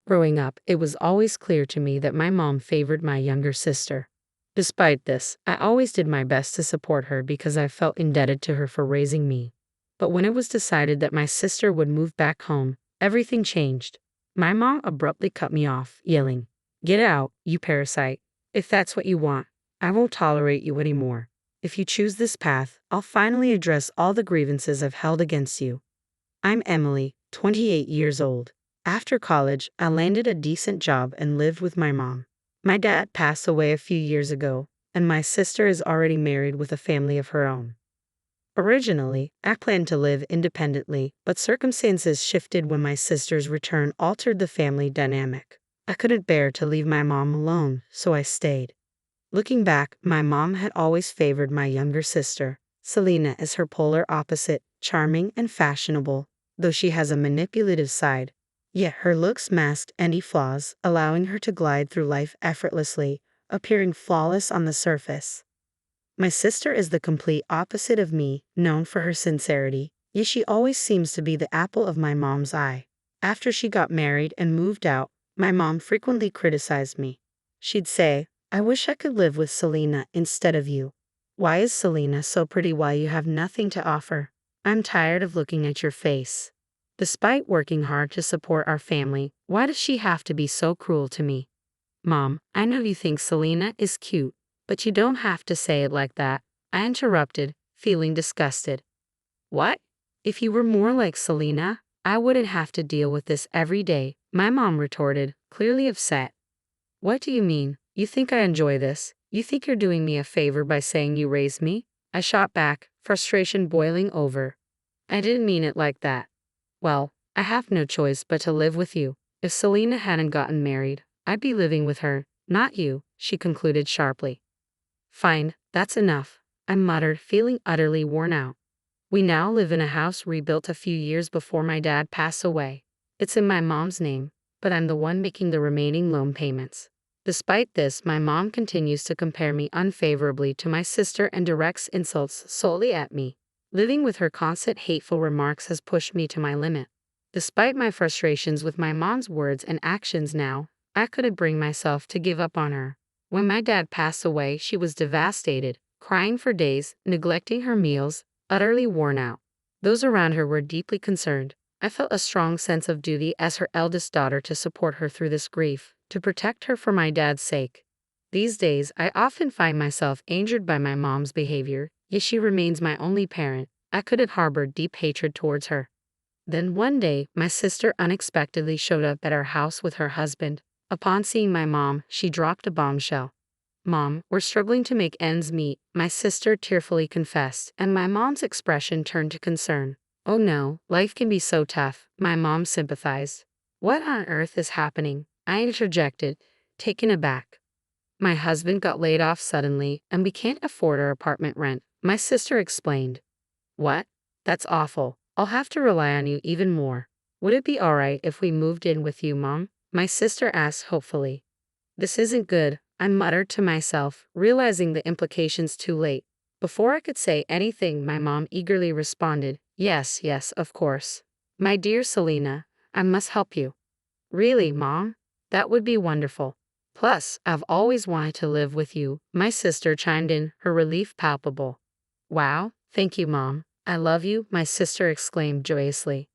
Growing up, it was always clear to me that my mom favored my younger sister. Despite this, I always did my best to support her because I felt indebted to her for raising me. But when it was decided that my sister would move back home, everything changed. My mom abruptly cut me off, yelling, "Get out, you parasite. If that's what you want, I won't tolerate you anymore. If you choose this path, I'll finally address all the grievances I've held against you." I'm Emily, 28 years old. After college, I landed a decent job and lived with my mom. My dad passed away a few years ago, and my sister is already married with a family of her own. Originally, I planned to live independently, but circumstances shifted when my sister's return altered the family dynamic. I couldn't bear to leave my mom alone, so I stayed. Looking back, my mom had always favored my younger sister, Selena, as her polar opposite, charming and fashionable, though she has a manipulative side. Yet her looks masked any flaws, allowing her to glide through life effortlessly, appearing flawless on the surface. My sister is the complete opposite of me, known for her sincerity, yet she always seems to be the apple of my mom's eye. After she got married and moved out, my mom frequently criticized me. She'd say, "I wish I could live with Selena instead of you. Why is Selena so pretty while you have nothing to offer? I'm tired of looking at your face. Despite working hard to support our family, why does she have to be so cruel to me?" "Mom, I know you think Selena is cute, but you don't have to say it like that," I interrupted, feeling disgusted. "What? If you were more like Selena, I wouldn't have to deal with this every day," my mom retorted, clearly upset. "What do you mean? You think I enjoy this? You think you're doing me a favor by saying you raised me?" I shot back, frustration boiling over. "I didn't mean it like that." "Well, I have no choice but to live with you. If Selena hadn't gotten married, I'd be living with her, not you," she concluded sharply. "Fine, that's enough," I muttered, feeling utterly worn out. We now live in a house rebuilt a few years before my dad passed away. It's in my mom's name, but I'm the one making the remaining loan payments. Despite this, my mom continues to compare me unfavorably to my sister and directs insults solely at me. Living with her constant hateful remarks has pushed me to my limit. Despite my frustrations with my mom's words and actions now, I couldn't bring myself to give up on her. When my dad passed away, she was devastated, crying for days, neglecting her meals, utterly worn out. Those around her were deeply concerned. I felt a strong sense of duty as her eldest daughter to support her through this grief, to protect her for my dad's sake. These days, I often find myself angered by my mom's behavior, yet she remains my only parent. I couldn't harbor deep hatred towards her. Then one day, my sister unexpectedly showed up at our house with her husband. Upon seeing my mom, she dropped a bombshell. "Mom, we're struggling to make ends meet," my sister tearfully confessed, and my mom's expression turned to concern. "Oh no, life can be so tough," my mom sympathized. "What on earth is happening?" I interjected, taken aback. "My husband got laid off suddenly, and we can't afford our apartment rent," my sister explained. "What? That's awful. I'll have to rely on you even more. Would it be alright if we moved in with you, Mom?" my sister asked hopefully. "This isn't good," I muttered to myself, realizing the implications too late. Before I could say anything, my mom eagerly responded, "Yes, yes, of course. My dear Selena, I must help you." "Really, Mom? That would be wonderful. Plus, I've always wanted to live with you," my sister chimed in, her relief palpable. "Wow, thank you, Mom. I love you," my sister exclaimed joyously.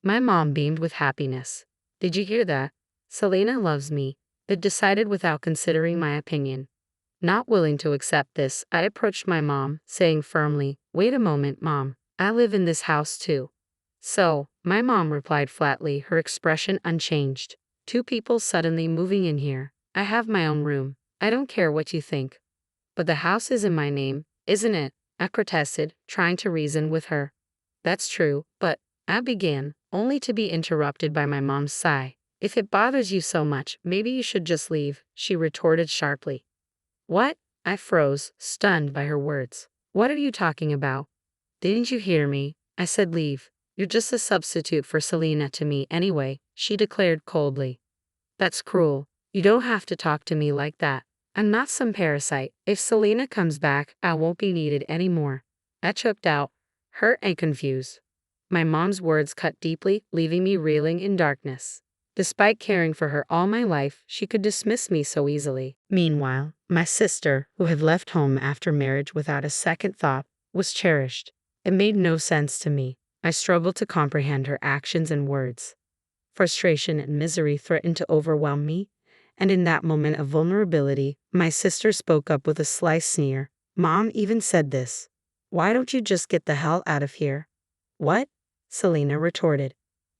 My mom beamed with happiness. "Did you hear that? Selena loves me," it decided without considering my opinion. Not willing to accept this, I approached my mom, saying firmly, "Wait a moment, Mom. I live in this house too." "So," my mom replied flatly, her expression unchanged. "Two people suddenly moving in here. I have my own room. I don't care what you think." "But the house is in my name, isn't it?" I protested, trying to reason with her. "That's true, but," I began, only to be interrupted by my mom's sigh. "If it bothers you so much, maybe you should just leave," she retorted sharply. "What?" I froze, stunned by her words. "What are you talking about?" "Didn't you hear me? I said leave. You're just a substitute for Selena to me anyway," she declared coldly. "That's cruel. You don't have to talk to me like that. I'm not some parasite. If Selena comes back, I won't be needed anymore." I choked out, hurt and confused. My mom's words cut deeply, leaving me reeling in darkness. Despite caring for her all my life, she could dismiss me so easily. Meanwhile, my sister, who had left home after marriage without a second thought, was cherished. It made no sense to me. I struggled to comprehend her actions and words. Frustration and misery threatened to overwhelm me, and in that moment of vulnerability, my sister spoke up with a sly sneer. Mom even said this. "Why don't you just get the hell out of here?" "What?" Selena retorted.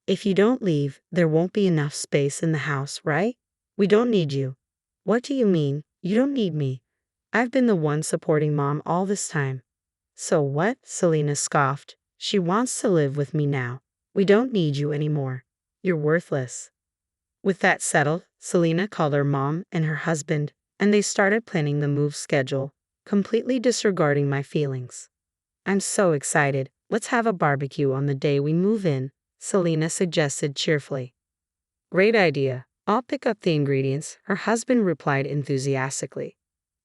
"If you don't leave, there won't be enough space in the house, right? We don't need you." "What do you mean, you don't need me? I've been the one supporting Mom all this time." "So what?" Selena scoffed. "She wants to live with me now. We don't need you anymore. You're worthless." With that settled, Selena called her mom and her husband, and they started planning the move schedule, completely disregarding my feelings. "I'm so excited. Let's have a barbecue on the day we move in," Selena suggested cheerfully. "Great idea. I'll pick up the ingredients," her husband replied enthusiastically.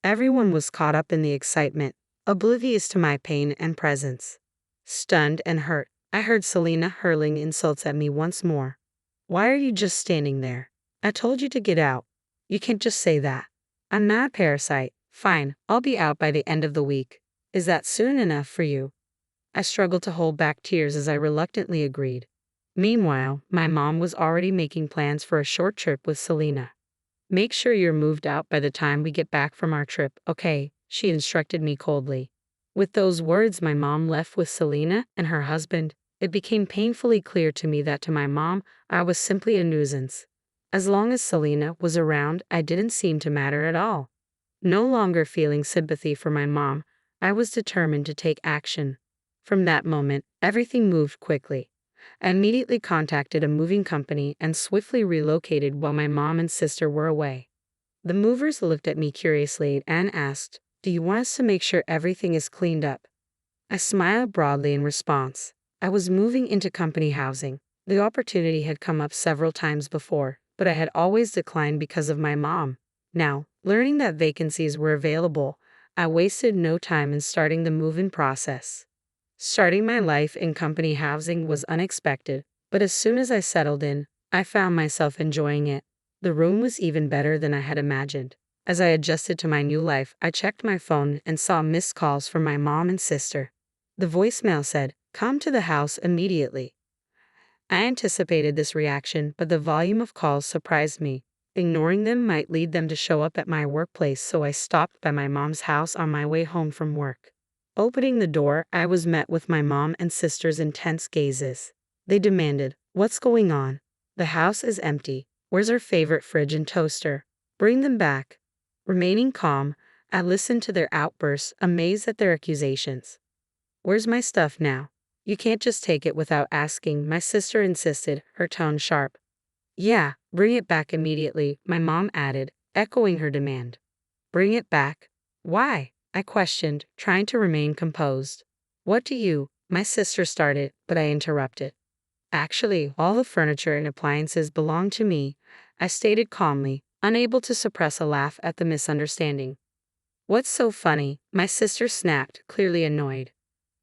Everyone was caught up in the excitement, oblivious to my pain and presence. Stunned and hurt, I heard Selena hurling insults at me once more. "Why are you just standing there? I told you to get out. You can't just say that." "I'm not a parasite. Fine, I'll be out by the end of the week. Is that soon enough for you?" I struggled to hold back tears as I reluctantly agreed. Meanwhile, my mom was already making plans for a short trip with Selena. "Make sure you're moved out by the time we get back from our trip, okay?" she instructed me coldly. With those words, my mom left with Selena and her husband. It became painfully clear to me that to my mom, I was simply a nuisance. As long as Selena was around, I didn't seem to matter at all. No longer feeling sympathy for my mom, I was determined to take action. From that moment, everything moved quickly. I immediately contacted a moving company and swiftly relocated while my mom and sister were away. The movers looked at me curiously and asked, "Do you want us to make sure everything is cleaned up?" I smiled broadly in response. I was moving into company housing. The opportunity had come up several times before, but I had always declined because of my mom. Now, learning that vacancies were available, I wasted no time in starting the move-in process. Starting my life in company housing was unexpected, but as soon as I settled in, I found myself enjoying it. The room was even better than I had imagined. As I adjusted to my new life, I checked my phone and saw missed calls from my mom and sister. The voicemail said, "Come to the house immediately." I anticipated this reaction, but the volume of calls surprised me. Ignoring them might lead them to show up at my workplace, so I stopped by my mom's house on my way home from work. Opening the door, I was met with my mom and sister's intense gazes. They demanded, "What's going on? The house is empty. Where's our favorite fridge and toaster? Bring them back." Remaining calm, I listened to their outbursts, amazed at their accusations. "Where's my stuff now? You can't just take it without asking," my sister insisted, her tone sharp. "Yeah, bring it back immediately," my mom added, echoing her demand. "Bring it back? Why?" I questioned, trying to remain composed. "What do you?" my sister started, but I interrupted. "Actually, all the furniture and appliances belong to me," I stated calmly, unable to suppress a laugh at the misunderstanding. "What's so funny?" my sister snapped, clearly annoyed.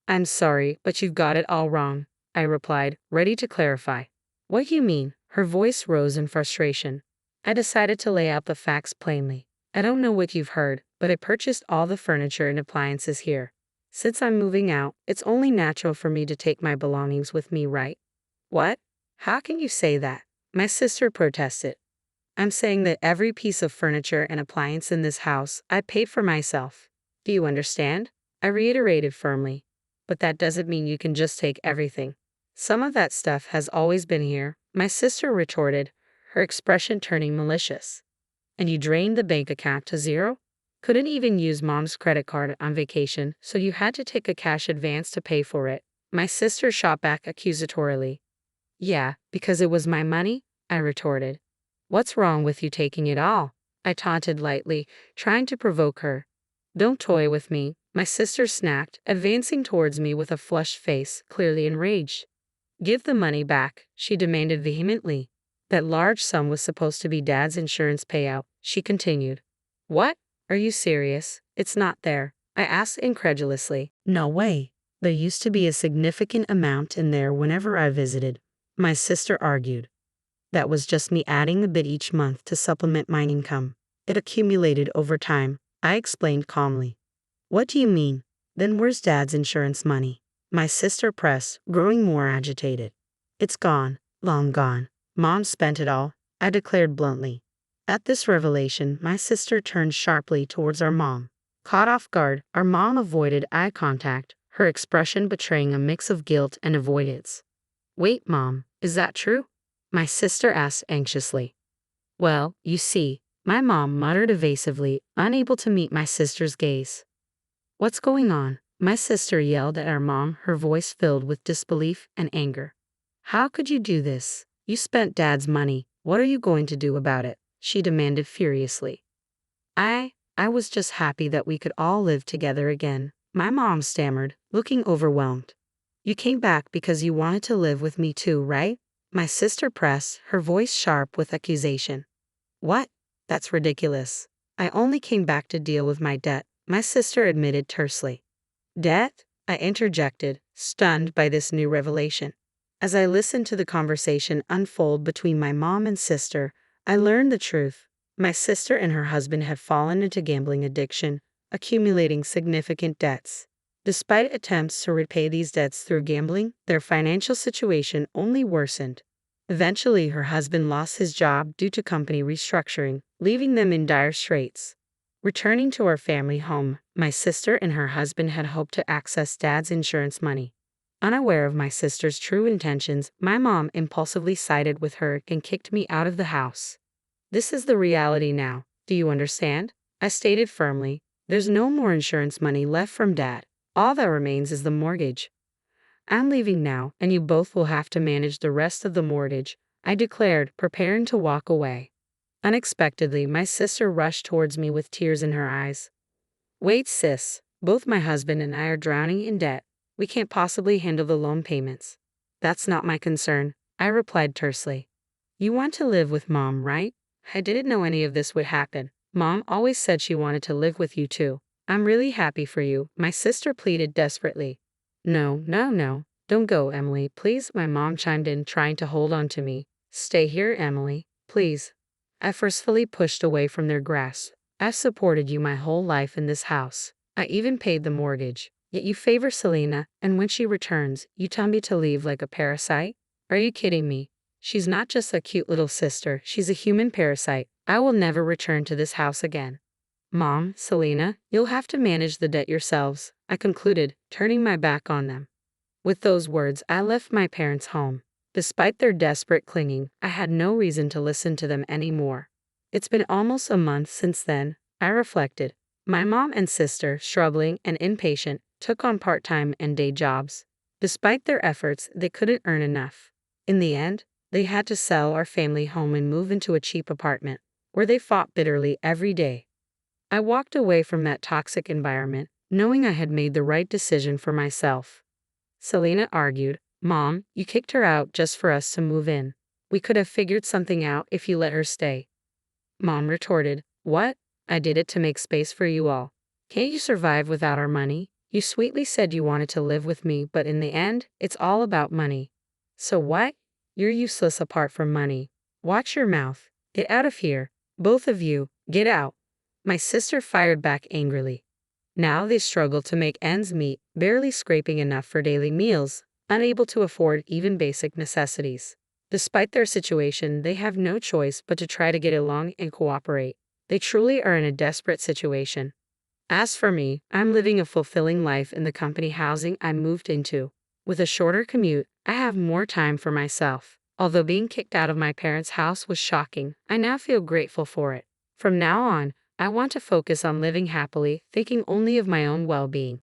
"I'm sorry, but you've got it all wrong," I replied, ready to clarify. "What do you mean?" Her voice rose in frustration. I decided to lay out the facts plainly. "I don't know what you've heard, but I purchased all the furniture and appliances here. Since I'm moving out, it's only natural for me to take my belongings with me, right?" "What? How can you say that?" my sister protested. "I'm saying that every piece of furniture and appliance in this house I paid for myself. Do you understand?" I reiterated firmly. "But that doesn't mean you can just take everything. Some of that stuff has always been here," my sister retorted, her expression turning malicious. "And you drained the bank account to zero? Couldn't even use mom's credit card on vacation, so you had to take a cash advance to pay for it," my sister shot back accusatorily. "Yeah, because it was my money," I retorted. "What's wrong with you taking it all?" I taunted lightly, trying to provoke her. "Don't toy with me," my sister snapped, advancing towards me with a flushed face, clearly enraged. "Give the money back," she demanded vehemently. "That large sum was supposed to be Dad's insurance payout," she continued. "What? Are you serious? It's not there," I asked incredulously. "No way. There used to be a significant amount in there whenever I visited," my sister argued. That was just me adding a bit each month to supplement my income. It accumulated over time, I explained calmly. What do you mean? Then where's Dad's insurance money? My sister pressed, growing more agitated. It's gone, long gone. Mom spent it all, I declared bluntly. At this revelation, my sister turned sharply towards our mom. Caught off guard, our mom avoided eye contact, her expression betraying a mix of guilt and avoidance. Wait, Mom, is that true? My sister asked anxiously. Well, you see, my mom muttered evasively, unable to meet my sister's gaze. What's going on? My sister yelled at our mom, her voice filled with disbelief and anger. How could you do this? You spent Dad's money. What are you going to do about it? She demanded furiously. I was just happy that we could all live together again, my mom stammered, looking overwhelmed. You came back because you wanted to live with me too, right? My sister pressed, her voice sharp with accusation. What? That's ridiculous. I only came back to deal with my debt, my sister admitted tersely. Debt? I interjected, stunned by this new revelation. As I listened to the conversation unfold between my mom and sister, I learned the truth. My sister and her husband had fallen into gambling addiction, accumulating significant debts. Despite attempts to repay these debts through gambling, their financial situation only worsened. Eventually, her husband lost his job due to company restructuring, leaving them in dire straits. Returning to our family home, my sister and her husband had hoped to access Dad's insurance money. Unaware of my sister's true intentions, my mom impulsively sided with her and kicked me out of the house. This is the reality now, do you understand? I stated firmly. There's no more insurance money left from Dad. All that remains is the mortgage. I'm leaving now, and you both will have to manage the rest of the mortgage, I declared, preparing to walk away. Unexpectedly, my sister rushed towards me with tears in her eyes. Wait, sis, both my husband and I are drowning in debt. We can't possibly handle the loan payments. That's not my concern, I replied tersely. You want to live with Mom, right? I didn't know any of this would happen. Mom always said she wanted to live with you too. I'm really happy for you, my sister pleaded desperately. No, don't go, Emily, please, my mom chimed in, trying to hold on to me. Stay here, Emily, please. I forcefully pushed away from their grasp. I've supported you my whole life in this house. I even paid the mortgage. Yet you favor Selena, and when she returns, you tell me to leave like a parasite? Are you kidding me? She's not just a cute little sister, she's a human parasite. I will never return to this house again. Mom, Selena, you'll have to manage the debt yourselves, I concluded, turning my back on them. With those words, I left my parents' home. Despite their desperate clinging, I had no reason to listen to them anymore. It's been almost a month since then, I reflected. My mom and sister, struggling and impatient, took on part-time and day jobs. Despite their efforts, they couldn't earn enough. In the end, they had to sell our family home and move into a cheap apartment, where they fought bitterly every day. I walked away from that toxic environment, knowing I had made the right decision for myself. Selena argued, Mom, you kicked her out just for us to move in. We could have figured something out if you let her stay. Mom retorted, What? I did it to make space for you all. Can't you survive without our money? You sweetly said you wanted to live with me, but in the end, it's all about money. So what? You're useless apart from money. Watch your mouth. Get out of here. Both of you, get out. My sister fired back angrily. Now they struggle to make ends meet, barely scraping enough for daily meals, unable to afford even basic necessities. Despite their situation, they have no choice but to try to get along and cooperate. They truly are in a desperate situation. As for me, I'm living a fulfilling life in the company housing I moved into. With a shorter commute, I have more time for myself. Although being kicked out of my parents' house was shocking, I now feel grateful for it. From now on, I want to focus on living happily, thinking only of my own well-being.